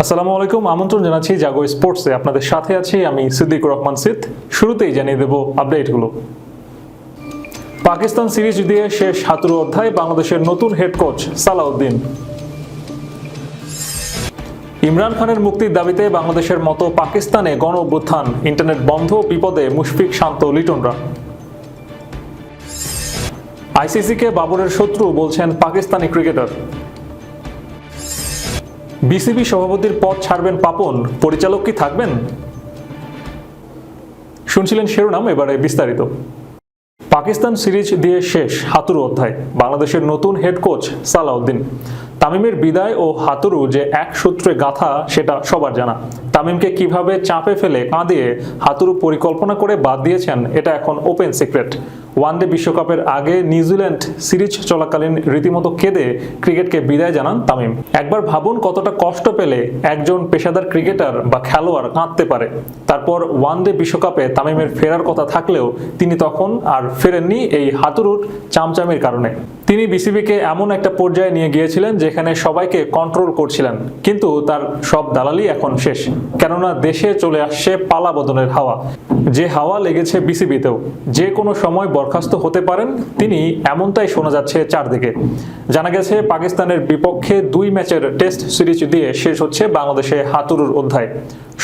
আসসালামু আলাইকুম, আমন্ত্রণ জানাচ্ছি জাগো স্পোর্টসে। আপনাদের সাথে আছি আমি সিদ্দিকুর রহমান সিদ। শুরুতেই জানিয়ে দেব আপডেটগুলো। পাকিস্তান সিরিজ দিয়ে শেষ হাতুড়ু অধ্যায়, বাংলাদেশের নতুন হেড কোচ সালাউদ্দিন। ইমরান খানের মুক্তির দাবিতে বাংলাদেশের মতো পাকিস্তানে গণ অভ্যুত্থান, ইন্টারনেট বন্ধ, বিপদে মুশফিক, শান্ত, লিটনরা। আইসিসিকে বাবরের শত্রু বলছেন পাকিস্তানি ক্রিকেটার। বিসিবি সভাপতির পদ ছাড়বেন পাপন, পরিচালক কি থাকবেন? শুনছিলেন শিরোনাম, এবারে বিস্তারিত। পাকিস্তান সিরিজ দিয়ে শেষ হাতুড়ু অধ্যায়, বাংলাদেশের নতুন হেড কোচ সালাউদ্দিন। তামিমের বিদায় ও হাতুড়ু যে এক সূত্রে গাঁথা সেটা সবার জানা। তামিমকে কিভাবে চাপে ফেলে কাঁদিয়ে হাতুড়ু পরিকল্পনা করে বাদ দিয়েছেন এটা এখন ওপেন সিক্রেট। ওয়ানডে বিশ্বকাপের আগে নিউজিল্যান্ড সিরিজ চলাকালীন রীতিমতো কেঁদে ক্রিকেটকে বিদায় জানান তামিম। একবার ভাবুন কতটা কষ্ট পেলে একজন পেশাদার ক্রিকেটার বা খেলোয়াড় কাঁদতে পারে। তারপর ওয়ানডে বিশ্বকাপে তামিমের ফেরার কথা থাকলেও তিনি তখন আর ফেরেননি এই হাতুড়ুর চামচামির কারণে। তিনি বিসিবিকে এমন একটা পর্যায়ে নিয়ে গিয়েছিলেন যেখানে সবাইকে কন্ট্রোল করছিলেন, কিন্তু তার সব দালালি এখন শেষ। কেননা দেশে চলে আসছে পালা বদলের হাওয়া, যে হাওয়া লেগেছে বিসিবিতেও। যে কোনো সময় বরখাস্ত হতে পারেন তিনি, এমনটাই শোনা যাচ্ছে চারদিকে। জানা গেছে পাকিস্তানের বিপক্ষে 2 ম্যাচের টেস্ট সিরিজ দিয়ে শেষ হচ্ছে বাংলাদেশে হাতুড়ুর অধ্যায়।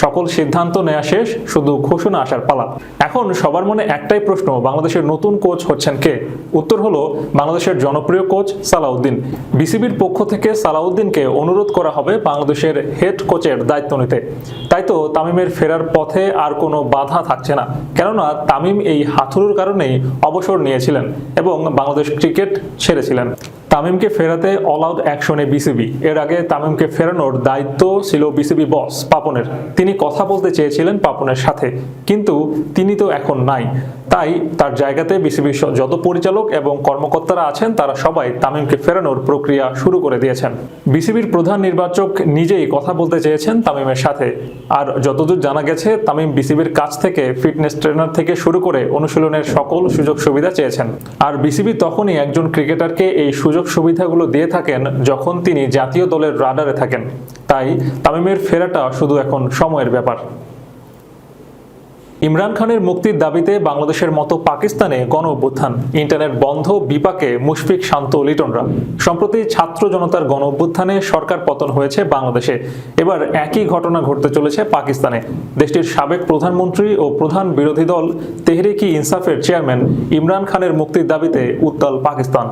সকল সিদ্ধান্ত নেওয়া শেষ, শুধু ঘোষণা আসার পালা। এখন সবার মনে একটাই প্রশ্ন, বাংলাদেশের নতুন কোচ হচ্ছেন কে? উত্তর হলো বাংলাদেশের জনপ্রিয় কোচ সালাউদ্দিন। বিসিবির পক্ষ থেকে সালাউদ্দিনকে অনুরোধ করা হবে বাংলাদেশের হেড কোচের দায়িত্ব নিতে। তাই তো তামিমের ফেরার পথে আর কোনো বাধা থাকছে না, কেননা তামিম এই হাতুড়ুর কারণেই অবসর নিয়েছিলেন এবং বাংলাদেশ ক্রিকেট ছেড়েছিলেন। তামিমকে ফেরাতে অল আউট অ্যাকশনে বিসিবি। এর আগে তামিমকে ফেরানোর দায়িত্ব ছিল বিসিবি বস পাপনের। তিনি কথা বলতে চেয়েছিলেন পাপনের সাথে, কিন্তু তিনি তো এখন নাই। তাই তার জায়গাতে বিসিবির যত পরিচালক এবং কর্মকর্তারা আছেন তারা সবাই তামিমকে ফেরানোর প্রক্রিয়া শুরু করে দিয়েছেন। বিসিবির প্রধান নির্বাচক নিজেই কথা বলতে চেয়েছেন তামিমের সাথে। আর যতদূর জানা গেছে তামিম বিসিবির কাছ থেকে ফিটনেস ট্রেনার থেকে শুরু করে অনুশীলনের সকল সুযোগ সুবিধা চেয়েছেন। আর বিসিবি তখনই একজন ক্রিকেটারকে এই সুযোগ সুবিধাগুলো দিয়ে থাকেন যখন তিনি জাতীয় দলের রাডারে থাকেন। তাই তামিমের ফেরাটা শুধু এখন সময়ের ব্যাপার। ইমরান খানের মুক্তির দাবিতে বাংলাদেশের মতো পাকিস্তানে গণ অভ্যুত্থান, ইন্টারনেট বন্ধ, বিপাকে মুশফিক, শান্ত, লিটনরা। সম্প্রতি ছাত্র জনতার গণ অভ্যুত্থানে সরকার পতন হয়েছে বাংলাদেশে। এবার একই ঘটনা ঘটতে চলেছে পাকিস্তানে। দেশটির সাবেক প্রধানমন্ত্রী ও প্রধান বিরোধী দল তেহরিকি ইনসাফের চেয়ারম্যান ইমরান খানের মুক্তির দাবিতে উত্তাল পাকিস্তান।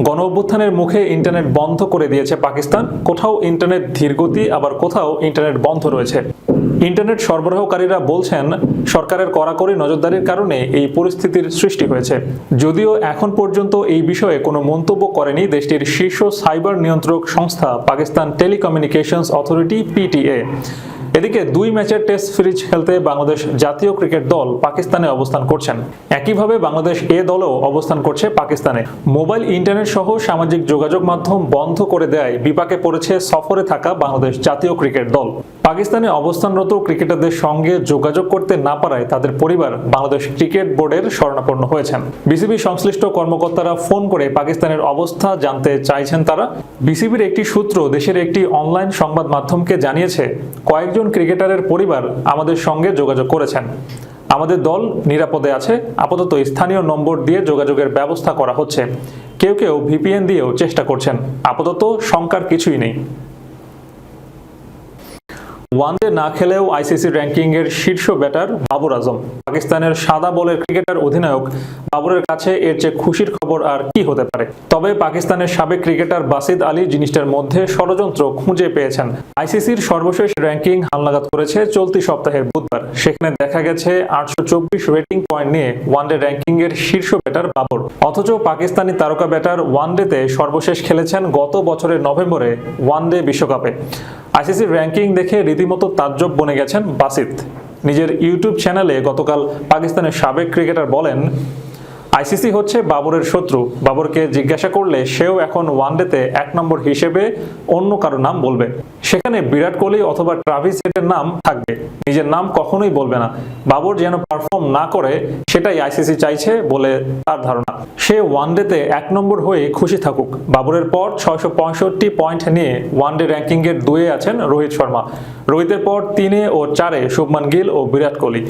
গণ অভ্যুত্থানের মুখে ইন্টারনেট বন্ধ করে দিয়েছে পাকিস্তান। কোথাও ইন্টারনেট ধীরগতি, আবার কোথাও ইন্টারনেট বন্ধ রয়েছে। ইন্টারনেট সরবরাহকারীরা বলছেন সরকারের কড়াকড়ি নজরদারির কারণে এই পরিস্থিতির সৃষ্টি হয়েছে। যদিও এখন পর্যন্ত এই বিষয়ে কোনো মন্তব্য করেনি দেশটির শীর্ষ সাইবার নিয়ন্ত্রক সংস্থা পাকিস্তান টেলিকমিউনিকেশনস অথরিটি পিটিএ। এদিকে 2 ম্যাচের টেস্ট সিরিজ খেলতে বাংলাদেশ জাতীয় ক্রিকেট দল পাকিস্তানে অবস্থান করছেন। একইভাবে বাংলাদেশ এ দলও অবস্থান করছে পাকিস্তানে। মোবাইল, ইন্টারনেট সহ সামাজিক যোগাযোগ মাধ্যম বন্ধ করে দেয় বিপাকে পড়েছে সফরে থাকা বাংলাদেশ জাতীয় ক্রিকেট দল। পাকিস্তানে অবস্থানরত ক্রিকেটারদের সঙ্গে যোগাযোগ করতে না পারায় তাদের পরিবার বাংলাদেশ ক্রিকেট বোর্ডের শরণাপন্ন হয়েছেন। বিসিবি সংশ্লিষ্ট কর্মকর্তারা ফোন করে পাকিস্তানের অবস্থা জানতে চাইছেন তারা। বিসিবির একটি সূত্র দেশের একটি অনলাইন সংবাদ মাধ্যমকে জানিয়েছে, কয়েকজন ক্রিকেটারের পরিবার আমাদের সঙ্গে যোগাযোগ করেছেন। আমাদের দল নিরাপদে আছে, আপাতত স্থানীয় নম্বর দিয়ে যোগাযোগের ব্যবস্থা করা হচ্ছে। কেউ কেউ ভিপিএন দিয়েও চেষ্টা করছেন। আপাতত শঙ্কার কিছুই নেই। ওয়ানডে না খেলেও আইসিসি র্যাঙ্কিং এর শীর্ষ ব্যাটার বাবর আজম। পাকিস্তানের সাদা বলের ক্রিকেটার অধিনায়ক বাবরের কাছে এর চেয়ে খুশির খবর আর কি হতে পারে। তবে পাকিস্তানের সাবেক ক্রিকেটার বাসিদ আলী জিনিসটার মধ্যে ষড়যন্ত্র খুঁজে পেয়েছেন। আইসিসির সর্বশেষ র্যাঙ্কিং হালনাগাদ করেছে চলতি সপ্তাহের বুধবার। সেখানে দেখা গেছে 824 রেটিং পয়েন্ট নিয়ে ওয়ানডে র্যাঙ্কিং এর শীর্ষ ব্যাটার বাবর। অথচ পাকিস্তানি তারকা ব্যাটার ওয়ানডেতে সর্বশেষ খেলেছেন গত বছরের নভেম্বরে ওয়ানডে বিশ্বকাপে। আইসিসির র্যাঙ্কিং দেখে রীতিমতো তাজ্জব বনে গেছেন বাসিদ। নিজের ইউটিউব চ্যানেলে গতকাল পাকিস্তানের সাবেক ক্রিকেটার বলেন, আইসিসি হচ্ছে বাবরের শত্রু। বাবরকে জিজ্ঞাসা করলে সেও এখন ওয়ানডেতে 1 নম্বর হিসেবে অন্য কারো নাম বলবে। সেখানে বিরাট কোহলি অথবা ট্রাভিস হেডের নাম থাকবে, নিজের নাম কখনোই বলবে না। বাবর যেন পারফর্ম না করে সেটাই আইসিসি চাইছে বলে তার ধারণা। সে ওয়ানডেতে 1 নম্বর হয়ে খুশি থাকুক। বাবরের পর 665 পয়েন্ট নিয়ে ওয়ানডে র্যাঙ্কিংয়ের 2-এ আছেন রোহিত শর্মা। রোহিতের পর 3-এ ও 4-এ শুভমান গিল ও বিরাট কোহলি।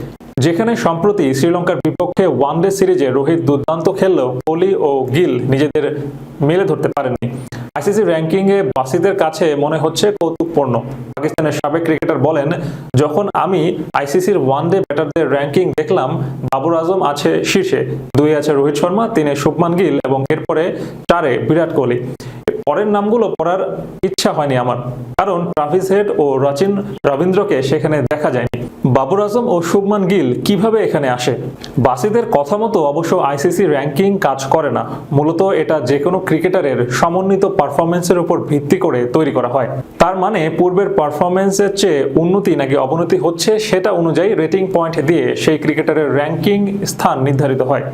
যেখানে সম্প্রতি শ্রীলঙ্কার বিপক্ষে ওয়ানডে সিরিজে রোহিত দুর্দান্ত খেললেও কোহলি ও গিল নিজেদের মেলে ধরতে পারেননি। আইসিসি র্যাঙ্কিংয়ে বাসিদের কাছে মনে হচ্ছে কৌতুকপূর্ণ। পাকিস্তানের সাবেক ক্রিকেটার বলেন, যখন আমি আইসিসির ওয়ানডে ব্যাটারদের র্যাঙ্কিং দেখলাম, বাবর আজম আছে শীর্ষে, 2-এ আছে রোহিত শর্মা, 3-এ শুভমান গিল এবং এরপরে 4-এ বিরাট কোহলি। পরের নামগুলো পড়ার ইচ্ছা হয়নি আমার, কারণ ট্রাভিস হেড ও রচিন রবীন্দ্রকে সেখানে দেখা যায়নি। বাবর আজম ও শুভমান গিল কিভাবে এখানে আসে? বাসিদের কথা মতো অবশ্য আইসিসি র্যাঙ্কিং কাজ করে না। মূলত এটা যে কোনো ক্রিকেটারের সমন্বিত পারফরমেন্সের উপর ভিত্তি করে তৈরি করা হয়। তার মানে পূর্বের পারফরমেন্সের চেয়ে উন্নতি নাকি অবনতি হচ্ছে সেটা অনুযায়ী রেটিং পয়েন্ট দিয়ে সেই ক্রিকেটারের র্যাঙ্কিং স্থান নির্ধারিত হয়।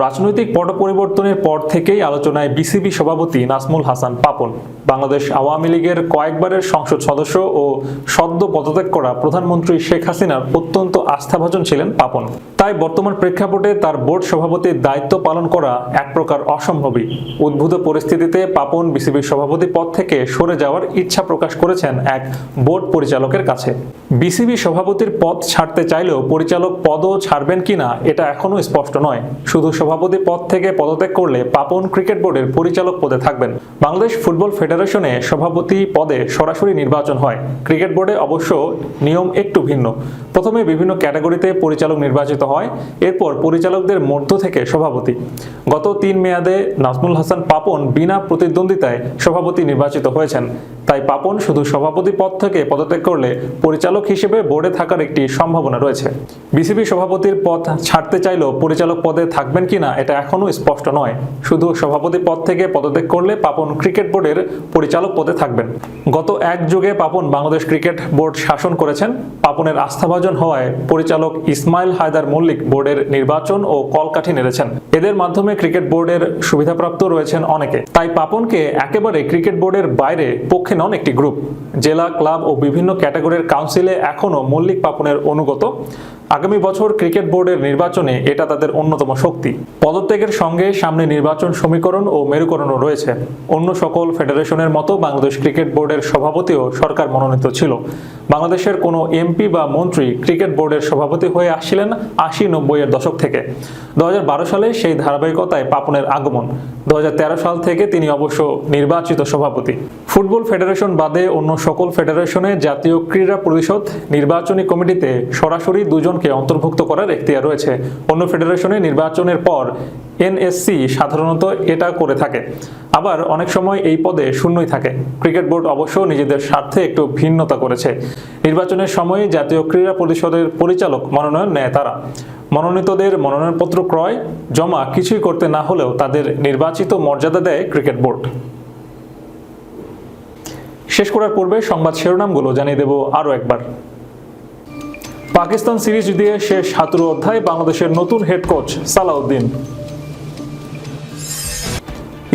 রাজনৈতিক পট পরিবর্তনের পর থেকেই আলোচনায় বিসিবি সভাপতি নাজমুল হাসান পাপন। বাংলাদেশ আওয়ামী লীগের কয়েকবারের সংসদ সদস্য ও সদ্য পদত্যাগ করা প্রধানমন্ত্রী শেখ হাসিনার অত্যন্ত আস্থাভাজন ছিলেন পাপন। তাই বর্তমান প্রেক্ষাপটে তার বোর্ড সভাপতির দায়িত্ব পালন করা এক প্রকার অসম্ভবই। উদ্ভূত পরিস্থিতিতে পাপন বিসিবির সভাপতি পদ থেকে সরে যাওয়ার ইচ্ছা প্রকাশ করেছেন এক বোর্ড পরিচালকের কাছে। বিসিবি সভাপতির পদ ছাড়তে চাইলেও পরিচালক পদও ছাড়বেন কিনা এটা এখনো স্পষ্ট নয়। শুধু সভাপতি পদ থেকে পদত্যাগ করলে পাপন ক্রিকেট বোর্ডের পরিচালক পদে থাকবেন। বাংলাদেশ ফুটবল ফেডারেশনে সভাপতি পদে সরাসরি নির্বাচন হয়। ক্রিকেট বোর্ডে অবশ্য নিয়ম একটু ভিন্ন। প্রথমে বিভিন্ন ক্যাটাগরিতে পরিচালক নির্বাচিত হয়, এরপর পরিচালকদের মধ্য থেকে সভাপতি। গত 3 মেয়াদে নাজমুল হাসান পাপন বিনা প্রতিদ্বন্দ্বিতায় সভাপতি নির্বাচিত হয়েছেন। তাই পাপন শুধু সভাপতি পদ থেকে পদত্যাগ করলে পরিচালক হিসেবে বোর্ডে থাকার একটি সম্ভাবনা রয়েছে। বিসিবি সভাপতির পদ ছাড়তে চাইলেও পরিচালক পদে থাকবেন কিনা এটা এখনো স্পষ্ট নয়। শুধু সভাপতি পদ থেকে পদত্যাগ করলে পাপন ক্রিকেট বোর্ডের পরিচালক পদে থাকবেন। গত 1 যুগে পাপন বাংলাদেশ ক্রিকেট বোর্ড শাসন করেছেন। পাপনের আস্থাভাজন হওয়ায় পরিচালক ইসমাইল হায়দার মল্লিক বোর্ডের নির্বাচন ও কলকাঠি নেড়েছেন। এদের মাধ্যমে ক্রিকেট বোর্ডের সুবিধাপ্রাপ্ত রয়েছেন অনেকে। তাই পাপনকে একেবারে ক্রিকেট বোর্ডের বাইরে পক্ষে নন একটি গ্রুপ। জেলা, ক্লাব ও বিভিন্ন ক্যাটাগরির কাউন্সিলে এখনো মল্লিক পাপনের অনুগত। আগামী বছর ক্রিকেট বোর্ডের নির্বাচনে এটা তাদের অন্যতম শক্তি। পদত্যাগের সঙ্গে সামনে নির্বাচন সমীকরণ ও মেরুকরণও রয়েছে। অন্য সকল ফেডারেশনের মতো বাংলাদেশ ক্রিকেট বোর্ডের সভাপতিও সরকার মনোনীত ছিল। বাংলাদেশের কোনো এমপি বা মন্ত্রী ক্রিকেট বোর্ডের সভাপতি হয়ে আসছিলেন 80-90-এর দশক থেকে। 2012 সালে সেই ধারাবাহিকতায় পাপনের আগমন। 2013 সাল থেকে তিনি অবশ্য নির্বাচিত সভাপতি। ফুটবল ফেডারেশন বাদে অন্য সকল ফেডারেশনে জাতীয় ক্রীড়া পরিষদ নির্বাচনী কমিটিতে সরাসরি 2 জনকে অন্তর্ভুক্ত করার এখতিয়ার রয়েছে। অন্য ফেডারেশনে নির্বাচনের পর এনএসসি সাধারণত এটা করে থাকে, আবার অনেক সময় এই পদে শূন্যই থাকে। ক্রিকেট বোর্ড অবশ্য নিজেদের স্বার্থে একটু ভিন্নতা করেছে। নির্বাচনের সময় জাতীয় ক্রীড়া পরিষদের পরিচালক মনোনয়ন নেয় তারা। মনোনীতদের মনোনয়নপত্র ক্রয়, জমা কিছুই করতে না হলেও তাদের নির্বাচিত মর্যাদা দেয় ক্রিকেট বোর্ড। শেষ করার পূর্বে সংবাদ শিরোনামগুলো জানিয়ে দেব আরও একবার। পাকিস্তান সিরিজ দিয়ে শেষ হাতুড়ু অধ্যায় বাংলাদেশের নতুন হেড কোচ সালাউদ্দিন।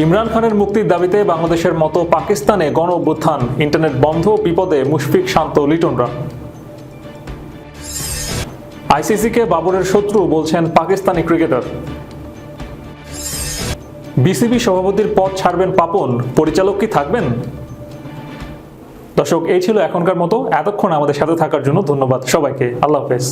ইমরান খানের মুক্তির দাবিতে বাংলাদেশের মতো পাকিস্তানে গণ অভ্যুত্থান, ইন্টারনেট বন্ধ, বিপদে মুশফিক, শান্ত, লিটনরা। আইসিসিকে বাবরের শত্রু বলছেন পাকিস্তানি ক্রিকেটার। বিসিবি সভাপতির পদ ছাড়বেন পাপন, পরিচালক কি থাকবেন? দর্শক, এই ছিল এখনকার মতো। এতক্ষণ আমাদের সাথে থাকার জন্য ধন্যবাদ সবাইকে। আল্লাহ হাফেজ।